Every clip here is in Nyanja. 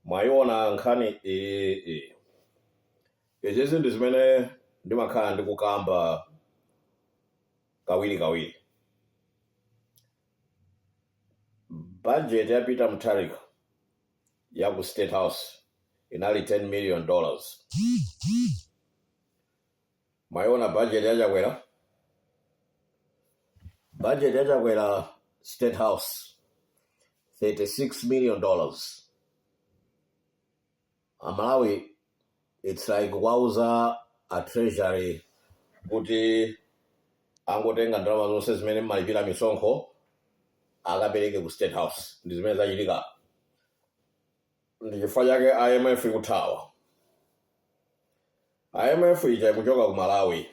Mwaiona nkhani izi zinthu zimene ndimakhala ndikukamba kawiri. Budget ya Peter Mutharika ya ku State House inali $10 million. Mwaiona budget ya Chakwera? Budget ya Chakwera State House $36 million. Amalawi, it's like wauza a treasury kuti angotenga ndalama zonse zimene mmalipira misonkho akapereke ku State House. Ndi zimene zachitika. Ndi chifukwa chake IMF ikuthawa. IMF ija ikuchoka ku Malawi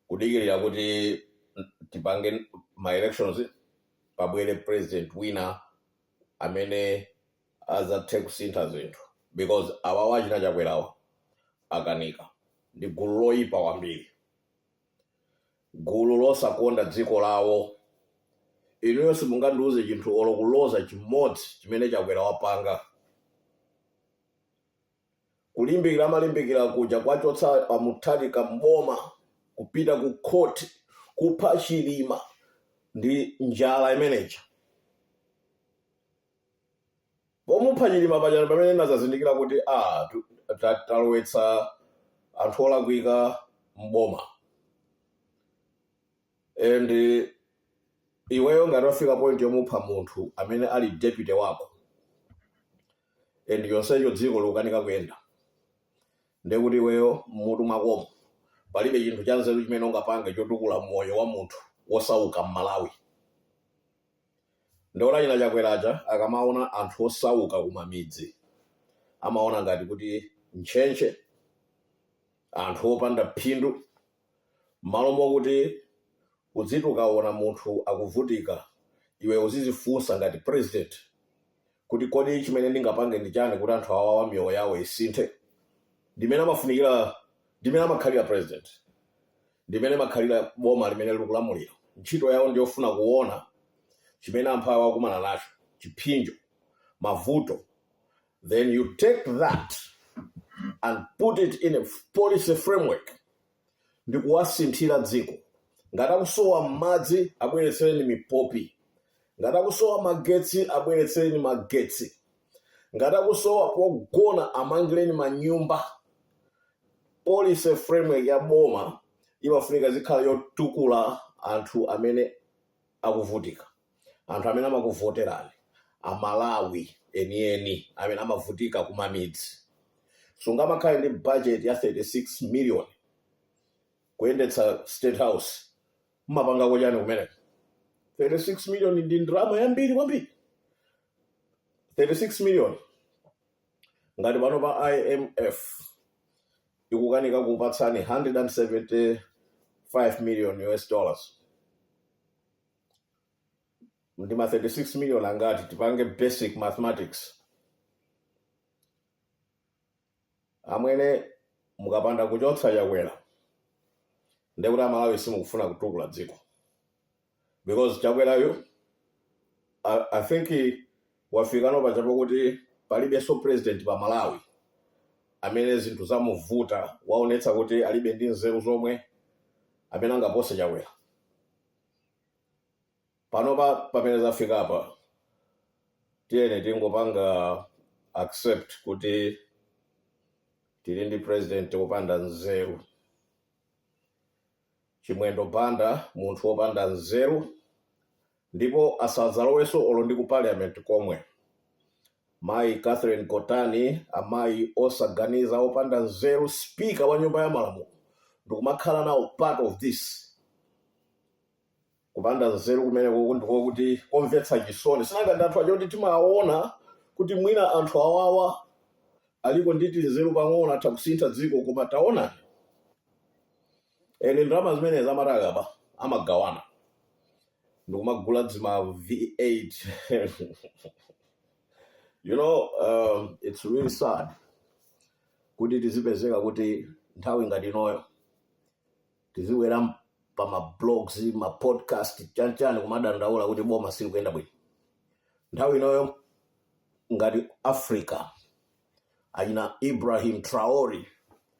kudikirira kuti tipange ma elections pabwere president wina amene azathe kusintha zinthu, because awawa achina Chakwerawa akanika ndi gulu loyipa kwambiri, gulu losakonda dziko lawo. Inuyo simungandiuze chinthu olokuloza chimodzi chimene Chakwera wapanga. Kulimbikira amalimbikira kuja kwachotsa Mutharika mboma, kupita ku court, kupha Chilima ndi njala imeneja. Pomupha Chilima pajana pamene nazazindikira kuti talowetsa anthu olakwika mboma. And iweyo ngati wafika point yomupha munthu amene ali deputy wako, and yonseyo dziko likukanika kuyenda, ndekuti iweyo mutu mwakomo palibe chinthu cha nzeru chimene ungapange chotukula moyo wa munthu wosauka m'Malawi. Ndiona china Chakweracha akamaona anthu osauka kumamidzi amaona ngati kuti ntchentche, anthu opanda phindu, m'malo mokuti uziti ukaona munthu akuvutika iwe uzizifunsa ngati president kuti kodi chimene ndingapange ndi chani kuti anthu awawa miyoyo yawo isinthe. Ndimene amafunikira, ndimene amakhalira president, ndimene amakhalira boma limene likulamulira. Ntchito yawo ndiyofuna kuona chimene anthu awa akumana nacho, chipinjo, mavuto. Then you take that and put it in a policy framework ndi kuwasinthira dziko. Ngati akusowa madzi abweretsereni mipopi, ngati akusowa magetsi abweretsereni magetsi, ngati akusowa pogona amangireni manyumba. Policy framework ya boma imafunika zikhala yotukula anthu amene akuvutika, anthu amene amakuvoterani, Amalawi enieni amene amavutika kumamidzi. Sungamakhale ndi budget ya 36 million kuyendetsa State House, mmapanga kochani kumeneko? 36 million ndi ndalama yambiri kwambiri. 36 million ngati pano pa IMF ikukanika kupatsani $175 million US dollars. Ndi ma 36 million angati tipange basic mathematics. Amwene mukapanda kuchotsa Chakwera ndekuti Amalawi simukufuna kutukula dziko, because Chakwerayo I think wafikano pachapo kuti palibe so president pa Malawi amene zinthu zamuvuta waonetsa kuti alibe ndi nzeru zomwe amene angapose Chakwera. Panopa pamene zafika apa tiyene tingopanga accept kuti tili ndi president wopanda nzeru, chimwendo panda, munthu wopanda nzeru, ndipo asadzaloweso olo ndi ku parliament komwe. Mayi Catherine Kotani, amayi osaganiza opanda nzeru, speaker wa nyumba ya malamulo, ndikumakhala nawo part of this. Kupanda nzeru kumene ndiko kuti komvetsa chisoni. Sinanga anthu acho kuti timaona kuti mwina anthu awawa aliko nditi nzeru pang'ono atha kusintha dziko, koma taona ene ndalama zimene zamataka amagawana ndikumagula dzima V8. You know, it's really sad kuti tizipezeka kuti nthawi ngati inoyo tiziwera pa ma blogs, ma podcast, chani kumadandaula kuti boma sili kuyenda bwino. Nthawi inoyo ngati Africa achina Ibrahim Traore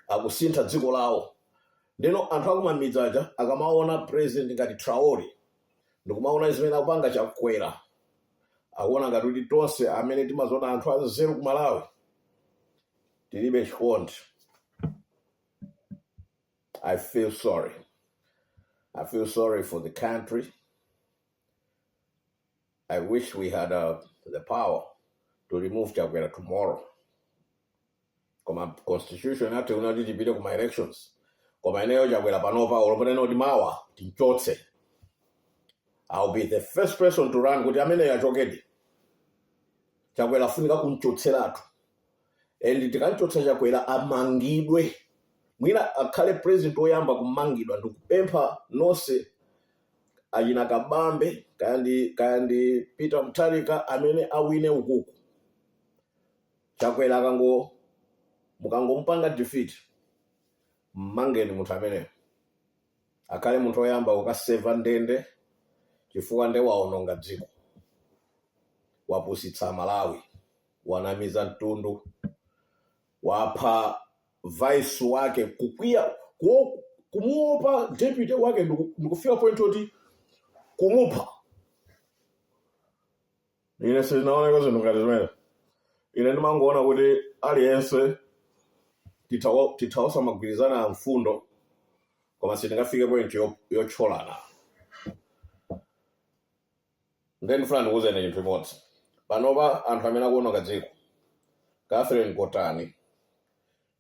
akusintha dziko lawo. Ndeno anthu akumamidzi aja akamaona president ngati Traore ndikumaona zimene akupanga Chakwera, akuona ngati kuti tonse amene timazoona anthu anzeru ku Malawi tilibe chikondi. I feel sorry. I feel sorry for the country. I wish we had the power to remove Chakwera tomorrow. Koma constitution yathu unati tipite kuma elections. Koma ineyo Chakwera panopa olopatena kuti mawa tinchotse. I'll be the first person to run kuti amene yachokedi. Chakwera afunika kunchotseratu. And tikanchotsa Chakwera amangidwe. Mwina akhale president oyamba kumangidwa ndikupempha nonse achina Kabambe kandi Peter Mutharika amene awine ukuku. Chakwera mukangompanga defeat, mmangeni munthu ameneyo. Akhale munthu oyamba ukaseva ndende chifukwa nde waononga dziko. Wapusitsa Malawi, wanamiza mtundu, wapha vice wake, kukwiya kumuopa deputy wake ndikufika point oti kumupha. Ine sinaona zinthu ngati zimene. Ine ndimangoona kuti aliyense tithaosa magwirizana a mfundo koma sitingafike point yotcholana. Ndifuna ndikuwuzeni chinthu chimodzi. Panopa anthu amene akuononga dziko, Catherine Kotani,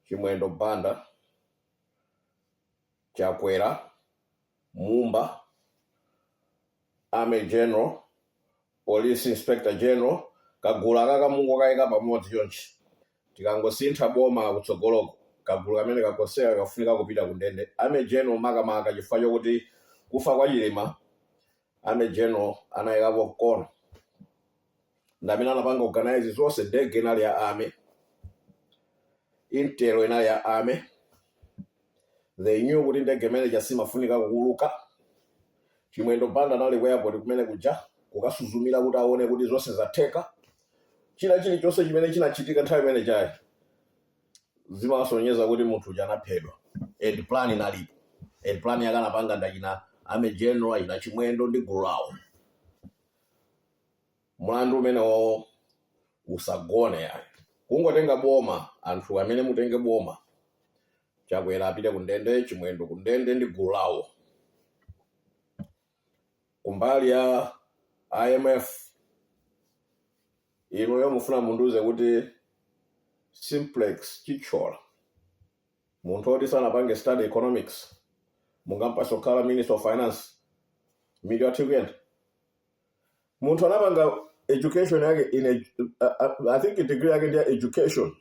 Chimwendo Banda, Chakwera, Mumba, Army General, Police Inspector General, kagulu kakamungo kaika pamodzi chonchi. Tikangosintha boma kutsogoloko, kagulu kamene kakosera kafunika kupita kundende. Army General makamaka chifukwa chokuti kufa kwa Chilima, Army General anayikapo kono. Ndamene anapanga organize zonse, ndege inali ya Army, Intero inali ya Army. They knew kuti ndege manager simafunika kukuluka. Chimwendo Banda anali ku airport kumene kuja kukasuzumira kuti aone kuti zonse zatheka. Chilichonse chimene chinachitika nthawi imene chayi zimasonyeza kuti munthu uja anaphedwa. And plan inalipo. And plan yakanapanga ndachina Army General ina Chimwendo ndi gulu lawo. Mlandu umenewo usagone yayi. Kungotenga boma, anthu amene mutenge boma, Chakwera apite kundende, Chimwendo kundende ndi gulu lawo. Kumbali ya IMF, ino mufuna munduze kuti Simplex Chichola, munthu oti sanapange study economics, mungampasa kukhala Minister of Finance, media tikuyenda. Munthu anapanga education yake I think a degree yake ndiya education,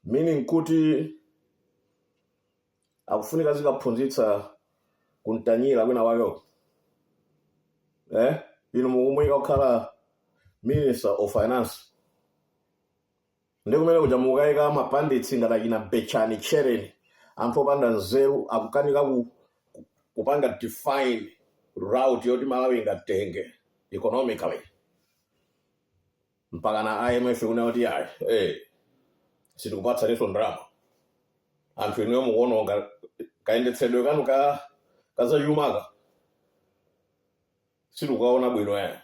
meaning kuti akufunika zikaphunzitsa kuntanyira kwina wayo. Ino mukumwika kukhala Minister of Finance. Ndikumene kuja mukayika mapanditsi ngati Bechani Chereni, anthu opanda nzeru akukanika kupanga define route yoti Malawi ingatenge economically. Mpaka na IMF kunoti yayi, sitikupatsa leso ndrama. Anthu ino mukuononga kayendetsedwe kanu kazayumaka. Situkaona bwino yayi.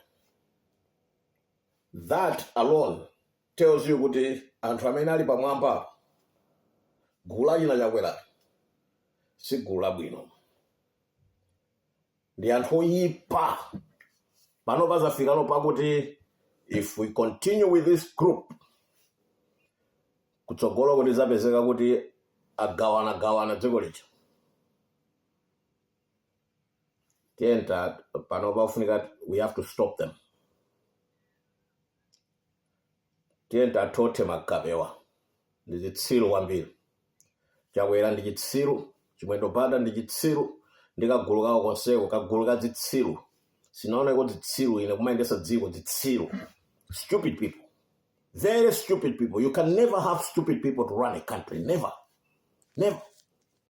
That alone tells you kuti anthu amene ali pamwamba gulu lachina Chakwera si gulu labwino. Ndi anthu oyipa. Pano pazafikano pakuti if we continue with this group, kutsogolo kuti zapezeka kuti agawana dziko licha. Tienta pano pafunika we have to stop them. Tienta atote Magabewa. Ndi chitsiru kwambiri. Chakwera ndi chitsiru, Chimwendo Banda ndi chitsiru, ndi kagulu kawo konseko, kagulu ka chitsiru. Sinaona kuti chitsiru ine kumayendesa dziko chitsiru. Stupid people. Very stupid people. You can never have stupid people to run a country. Never. Never.